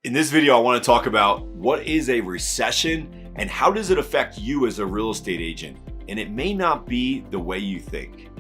In this video, I want to talk about what is a recession and how does it affect you as a real estate agent. And it may not be the way you think.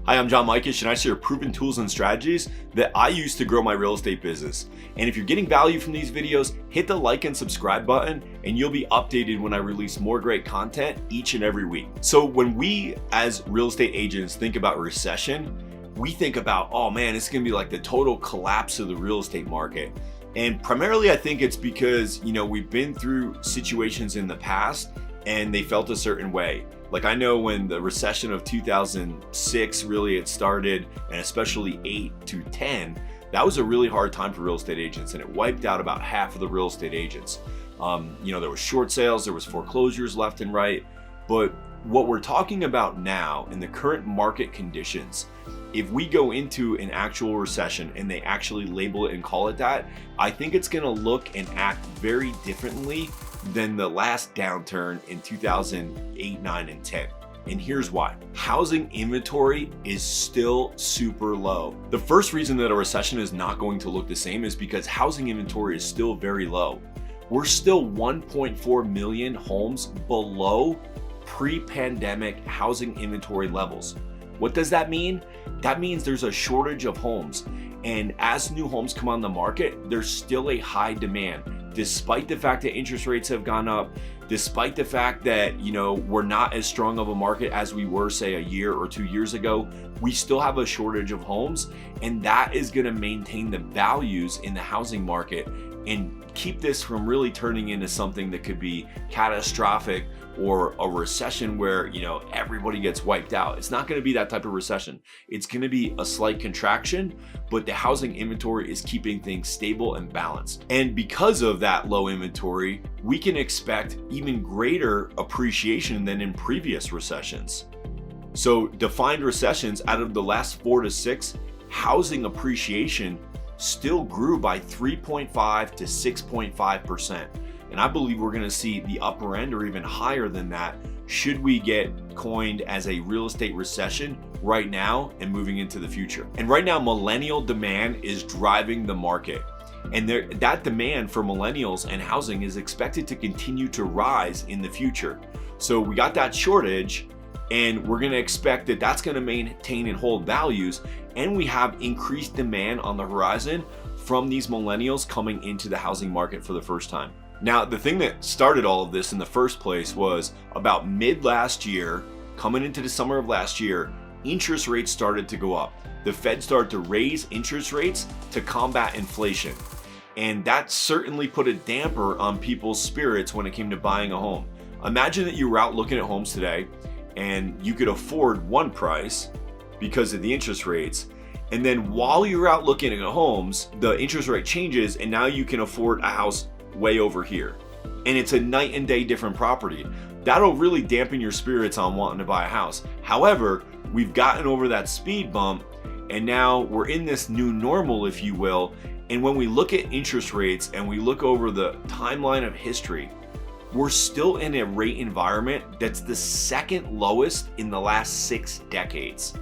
Hi, I'm John Mikish, and I share proven tools and strategies that I use to grow my real estate business. And if you're getting value from these videos, hit the like and subscribe button and you'll be updated when I release more great content each and every week. So when we as real estate agents think about recession, we think about, oh man, it's gonna be like the total collapse of the real estate market. And primarily I think it's because, we've been through situations in the past and they felt a certain way. Like I know when the recession of 2006 really had started, and especially 8 to 10, that was a really hard time for real estate agents, and it wiped out about half of the real estate agents. There was short sales, there was foreclosures left and right. But what we're talking about now in the current market conditions, if we go into an actual recession and they actually label it and call it that, I think it's gonna look and act very differently than the last downturn in 2008, 9, and 10. And here's why. Housing inventory is still super low. The first reason that a recession is not going to look the same is because housing inventory is still very low. We're still 1.4 million homes below pre-pandemic housing inventory levels. What does that mean? That means there's a shortage of homes. And as new homes come on the market, there's still a high demand. Despite the fact that interest rates have gone up, despite the fact that, we're not as strong of a market as we were, say, a year or 2 years ago, we still have a shortage of homes. And that is gonna maintain the values in the housing market and keep this from really turning into something that could be catastrophic or a recession where, everybody gets wiped out. It's not going to be that type of recession. It's going to be a slight contraction, but the housing inventory is keeping things stable and balanced. And because of that low inventory, we can expect even greater appreciation than in previous recessions. So defined recessions, out of the last 4 to 6, housing appreciation still grew by 3.5 to 6.5%. And I believe we're gonna see the upper end or even higher than that should we get coined as a real estate recession right now and moving into the future. And right now, millennial demand is driving the market. And that demand for millennials and housing is expected to continue to rise in the future. So we got that shortage, and we're gonna expect that that's gonna maintain and hold values. And we have increased demand on the horizon from these millennials coming into the housing market for the first time. Now, the thing that started all of this in the first place was about mid last year, coming into the summer of last year, interest rates started to go up. The Fed started to raise interest rates to combat inflation. And that certainly put a damper on people's spirits when it came to buying a home. Imagine that you were out looking at homes today and you could afford one price because of the interest rates. And then while you're out looking at homes, the interest rate changes and now you can afford a house way over here. And it's a night and day different property. That'll really dampen your spirits on wanting to buy a house. However, we've gotten over that speed bump and now we're in this new normal, if you will. And when we look at interest rates and we look over the timeline of history, we're still in a rate environment that's the second lowest in the last 6 decades.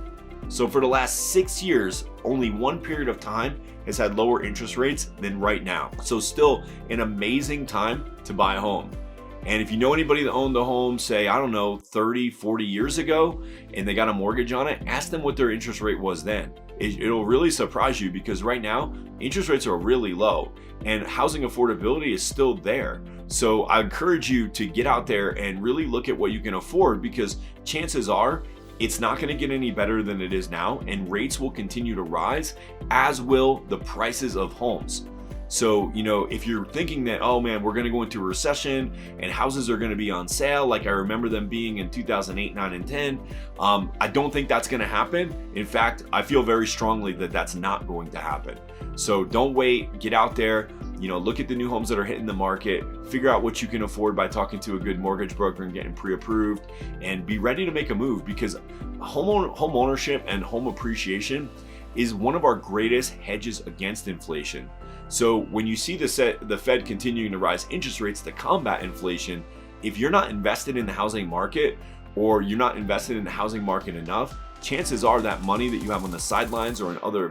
So for the last 6 years, only one period of time has had lower interest rates than right now. So still an amazing time to buy a home. And if you know anybody that owned the home, say, 30, 40 years ago, and they got a mortgage on it, ask them what their interest rate was then. It'll really surprise you because right now, interest rates are really low and housing affordability is still there. So I encourage you to get out there and really look at what you can afford, because chances are it's not going to get any better than it is now, and rates will continue to rise, as will the prices of homes. So, if you're thinking that, oh man, we're going to go into a recession and houses are going to be on sale like I remember them being in 2008, 9, and 10, I don't think that's going to happen. In fact, I feel very strongly that that's not going to happen. So don't wait, get out there, look at the new homes that are hitting the market, figure out what you can afford by talking to a good mortgage broker and getting pre-approved, and be ready to make a move, because home ownership and home appreciation is one of our greatest hedges against inflation. So when you see the Fed continuing to rise interest rates to combat inflation, if you're not invested in the housing market, or you're not invested in the housing market enough, chances are that money that you have on the sidelines or in other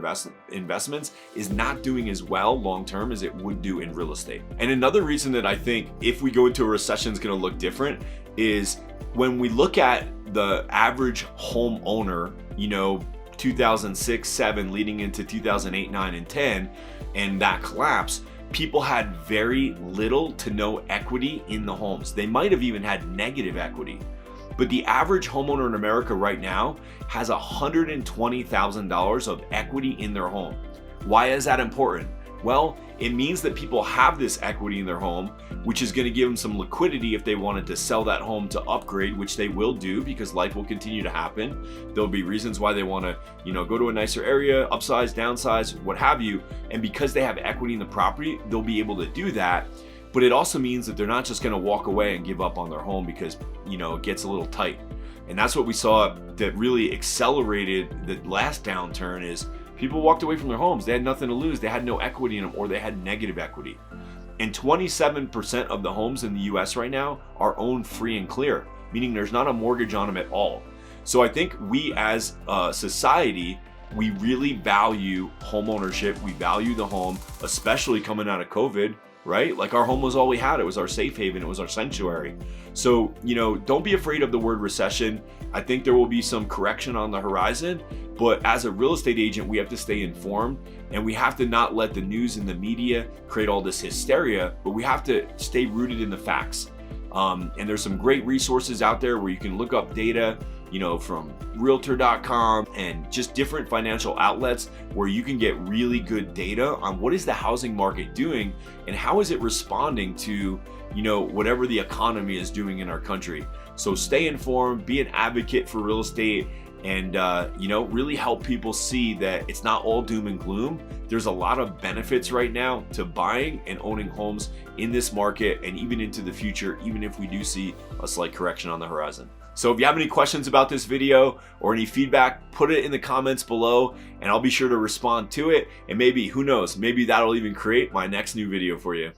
investments is not doing as well long term as it would do in real estate. And another reason that I think if we go into a recession is going to look different is when we look at the average homeowner, 2006, 7 leading into 2008, 9, and 10, and that collapse, people had very little to no equity in the homes. They might have even had negative equity. But the average homeowner in America right now has $120,000 of equity in their home. Why is that important? Well, it means that people have this equity in their home, which is going to give them some liquidity if they wanted to sell that home to upgrade, which they will do because life will continue to happen. There'll be reasons why they want to, go to a nicer area, upsize, downsize, what have you. And because they have equity in the property, they'll be able to do that. But it also means that they're not just going to walk away and give up on their home because, it gets a little tight. And that's what we saw that really accelerated the last downturn is people walked away from their homes. They had nothing to lose. They had no equity in them or they had negative equity. And 27% of the homes in the US right now are owned free and clear, meaning there's not a mortgage on them at all. So I think we as a society, we really value home ownership. We value the home, especially coming out of COVID, right? Like our home was all we had. It was our safe haven. It was our sanctuary. So, don't be afraid of the word recession. I think there will be some correction on the horizon, but as a real estate agent, we have to stay informed and we have to not let the news and the media create all this hysteria, but we have to stay rooted in the facts. And there's some great resources out there where you can look up data, from realtor.com and just different financial outlets where you can get really good data on what is the housing market doing and how is it responding to, whatever the economy is doing in our country. So stay informed, be an advocate for real estate, and really help people see that it's not all doom and gloom. There's a lot of benefits right now to buying and owning homes in this market and even into the future, even if we do see a slight correction on the horizon. So if you have any questions about this video or any feedback, put it in the comments below and I'll be sure to respond to it. And maybe, who knows, maybe that'll even create my next new video for you.